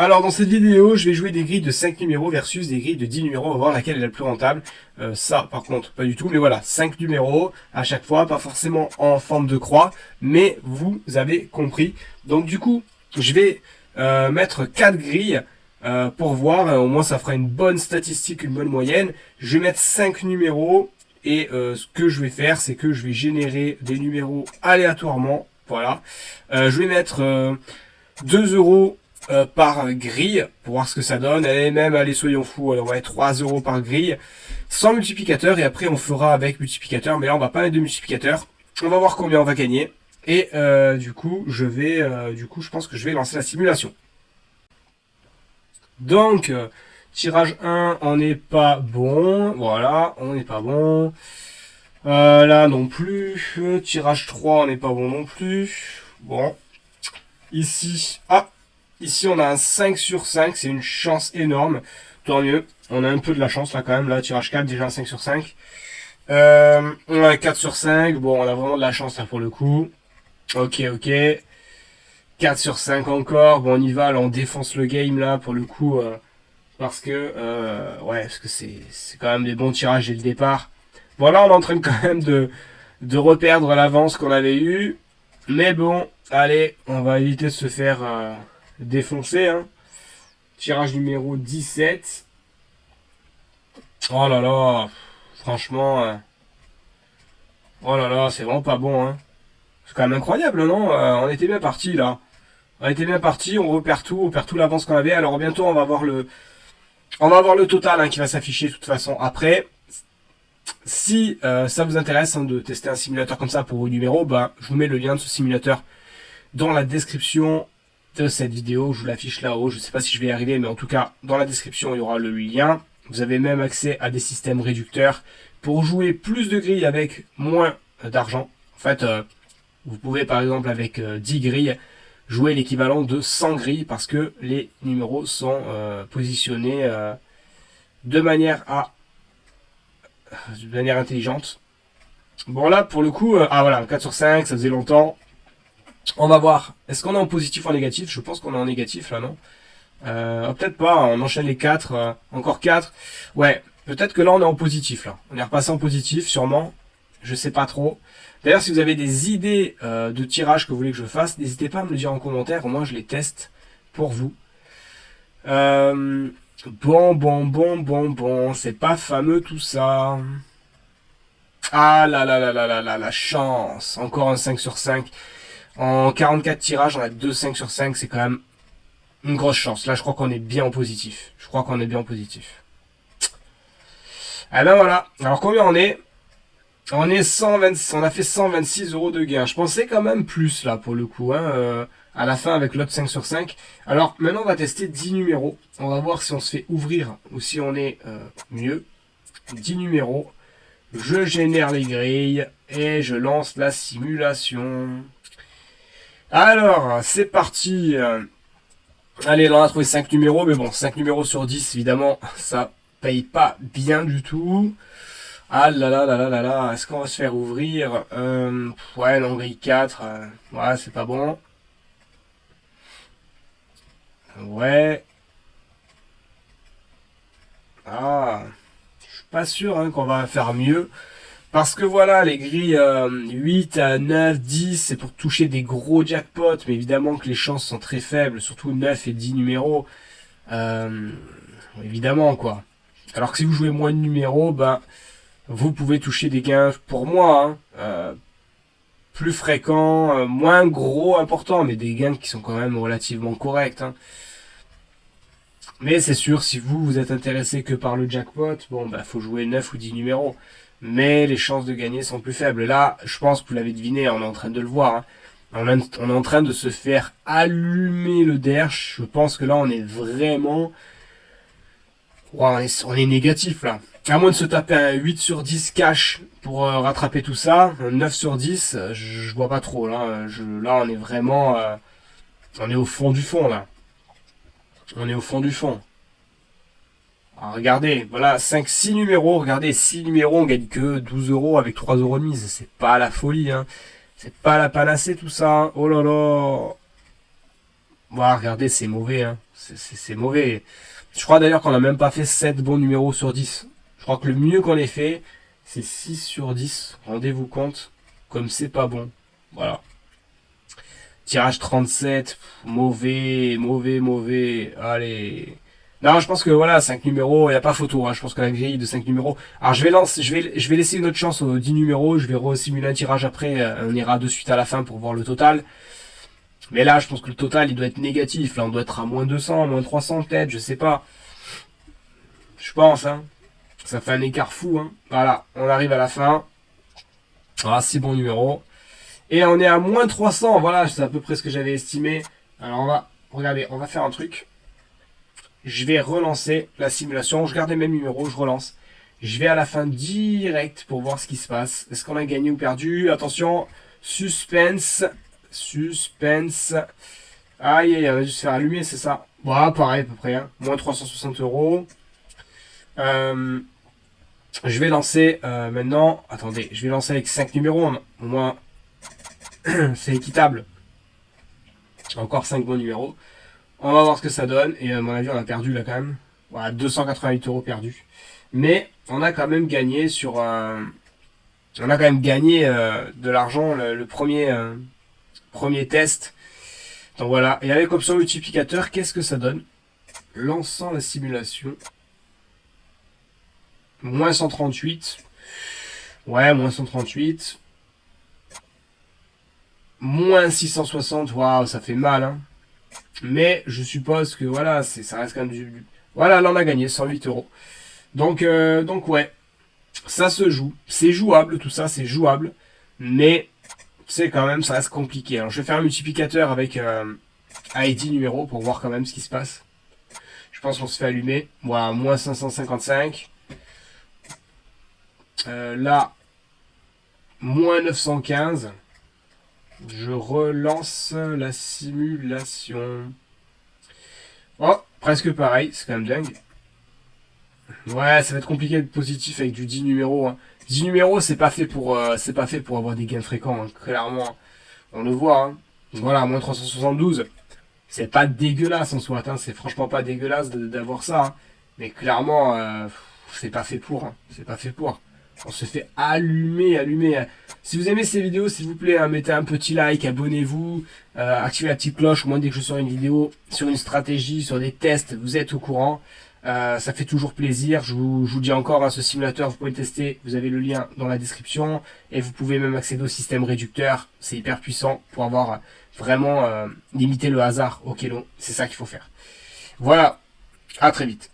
Alors dans cette vidéo, je vais jouer des grilles de 5 numéros versus des grilles de 10 numéros. On va voir laquelle est la plus rentable. Ça par contre, pas du tout. Mais voilà, 5 numéros à chaque fois, pas forcément en forme de croix. Mais vous avez compris. Donc du coup, je vais mettre 4 grilles pour voir. Au moins ça fera une bonne statistique, une bonne moyenne. Je vais mettre 5 numéros. Et ce que je vais faire, c'est que je vais générer des numéros aléatoirement. Voilà. Je vais mettre 2 euros par grille pour voir ce que ça donne. Et même, allez, soyons fous, on va mettre 3 euros par grille sans multiplicateur. Et après, on fera avec multiplicateur. Mais là, on va pas mettre de multiplicateur. On va voir combien on va gagner. Et du coup, je pense que je vais lancer la simulation. Donc, tirage 1, on n'est pas bon. Voilà, on n'est pas bon. Là non plus. Tirage 3, on n'est pas bon non plus. Bon. Ici, ici on a un 5 sur 5, c'est une chance énorme. Tant mieux, on a un peu de la chance là quand même. Là, tirage 4, déjà un 5 sur 5. On a un 4 sur 5, bon on a vraiment de la chance là pour le coup. Ok. 4 sur 5 encore, bon on y va, là on défonce le game là pour le coup. Parce que c'est quand même des bons tirages dès le départ. Bon là on est en train quand même de reperdre l'avance qu'on avait eu. Mais bon, allez, on va éviter de se faire défoncer. Hein. Tirage numéro 17. Oh là là, franchement, oh là là, c'est vraiment pas bon. Hein. C'est quand même incroyable, non on était bien parti là. On était bien parti, on perd tout l'avance qu'on avait. Alors bientôt on va voir le total qui va s'afficher de toute façon. Après, si ça vous intéresse de tester un simulateur comme ça pour vos numéros, je vous mets le lien de ce simulateur dans la description de cette vidéo. Je vous l'affiche là-haut. Je ne sais pas si je vais y arriver, mais en tout cas, dans la description, il y aura le lien. Vous avez même accès à des systèmes réducteurs pour jouer plus de grilles avec moins d'argent. En fait, vous pouvez par exemple avec 10 grilles jouer l'équivalent de 100 grilles parce que les numéros sont positionnés de manière intelligente. Bon là pour le coup, voilà, 4 sur 5, ça faisait longtemps. On va voir, est-ce qu'on est en positif ou en négatif? Je pense qu'on est en négatif là, non? Peut-être pas, on enchaîne les 4, encore 4. Ouais, peut-être que là on est en positif là. On est repassé en positif sûrement, je sais pas trop. D'ailleurs si vous avez des idées de tirage que vous voulez que je fasse, n'hésitez pas à me le dire en commentaire, au moins je les teste pour vous. Bon, c'est pas fameux tout ça. Ah la chance. Encore un 5 sur 5. En 44 tirages, on a 2 5 sur 5, c'est quand même une grosse chance. Là, je crois qu'on est bien en positif. Ah ben voilà. Alors combien on est? On est 120, on a fait 126 euros de gain. Je pensais quand même plus là pour le coup. À la fin avec l'autre 5 sur 5. Alors maintenant on va tester 10 numéros. On va voir si on se fait ouvrir ou si on est mieux. 10 numéros. Je génère les grilles et je lance la simulation. Alors c'est parti. Allez, là on a trouvé 5 numéros. Mais bon, 5 numéros sur 10 évidemment ça paye pas bien du tout. Ah là, est-ce qu'on va se faire ouvrir ouais, non, grille 4, ouais, c'est pas bon. Ouais. Ah, je suis pas sûr qu'on va faire mieux. Parce que voilà, les grilles 8 à 9, 10, c'est pour toucher des gros jackpots. Mais évidemment que les chances sont très faibles, surtout 9 et 10 numéros. Évidemment, quoi. Alors que si vous jouez moins de numéros, vous pouvez toucher des gains, pour moi, plus fréquents, moins gros, importants, mais des gains qui sont quand même relativement corrects. Mais c'est sûr, si vous êtes intéressé que par le jackpot, faut jouer 9 ou 10 numéros. Mais les chances de gagner sont plus faibles. Là, je pense que vous l'avez deviné, on est en train de le voir. On est en train de se faire allumer le derche. Je pense que là, on est vraiment... Ouais, on est négatif là. À moins de se taper un 8 sur 10 cash pour rattraper tout ça, un 9 sur 10, je vois pas trop. Là, là on est vraiment... on est au fond du fond là. On est au fond du fond. Alors, regardez, voilà, 6 numéros. Regardez, 6 numéros, on gagne que 12 euros avec 3 euros de mise. C'est pas la folie. C'est pas la panacée tout ça. Oh là là. Voilà, regardez, c'est mauvais, hein. C'est mauvais. Je crois d'ailleurs qu'on n'a même pas fait 7 bons numéros sur 10. Je crois que le mieux qu'on ait fait, c'est 6 sur 10. Rendez-vous compte, comme c'est pas bon. Voilà. Tirage 37, mauvais, mauvais, mauvais. Allez. Non, je pense que voilà, 5 numéros, il n'y a pas photo. Hein. Je pense que la grille de 5 numéros. Alors je vais laisser une autre chance aux 10 numéros. Je vais resimuler un tirage après. On ira de suite à la fin pour voir le total. Mais là, je pense que le total, il doit être négatif. Là, on doit être à moins 200, moins 300 peut-être, je sais pas. Je pense, hein. Ça fait un écart fou, hein. Voilà, on arrive à la fin. Ah, 6 bons numéros. Et on est à moins 300, voilà, c'est à peu près ce que j'avais estimé. Alors on va, regardez, on va faire un truc. Je vais relancer la simulation, je garde les mêmes numéros, je relance. Je vais à la fin direct pour voir ce qui se passe. Est-ce qu'on a gagné ou perdu? Attention, suspense, suspense. Aïe, aïe, on va juste se faire allumer, c'est ça. Voilà, pareil à peu près, hein. Moins 360 euros. Je vais lancer maintenant. Attendez, je vais lancer avec 5 numéros. Au moins, c'est équitable. Encore 5 bons numéros. On va voir ce que ça donne. Et à mon avis, on a perdu là quand même. Voilà, 288 euros perdus. Mais on a quand même gagné sur. On a quand même gagné de l'argent le premier test. Donc voilà. Et avec option multiplicateur, qu'est-ce que ça donne? Lançant la simulation. Moins 138. Ouais, moins 138. Moins 660. Waouh, ça fait mal, hein. Mais je suppose que voilà, ça reste quand même du. Voilà, là on a gagné 108 euros. Donc ouais, ça se joue. C'est jouable, tout ça, c'est jouable. Mais c'est quand même, ça reste compliqué. Alors je vais faire un multiplicateur avec ID numéro pour voir quand même ce qui se passe. Je pense qu'on se fait allumer. Voilà, moins 555. Là, moins 915. Je relance la simulation. Oh, presque pareil, c'est quand même dingue. Ouais, ça va être compliqué d'être positif avec du 10 numéros. Hein. 10 numéros, c'est pas fait pour avoir des gains fréquents, hein, clairement. On le voit. Hein. Voilà, moins 372. C'est pas dégueulasse en soi, hein. C'est franchement pas dégueulasse d'avoir ça. Hein. Mais clairement, c'est pas fait pour. Hein. C'est pas fait pour. On se fait allumer, allumer. Si vous aimez ces vidéos, s'il vous plaît, hein, mettez un petit like, abonnez-vous, activez la petite cloche. Au moins, dès que je sors une vidéo sur une stratégie, sur des tests, vous êtes au courant. Ça fait toujours plaisir. Je vous dis encore, hein, ce simulateur, vous pouvez le tester. Vous avez le lien dans la description. Et vous pouvez même accéder au système réducteur. C'est hyper puissant pour avoir vraiment limité le hasard au kilo. C'est ça qu'il faut faire. Voilà. À très vite.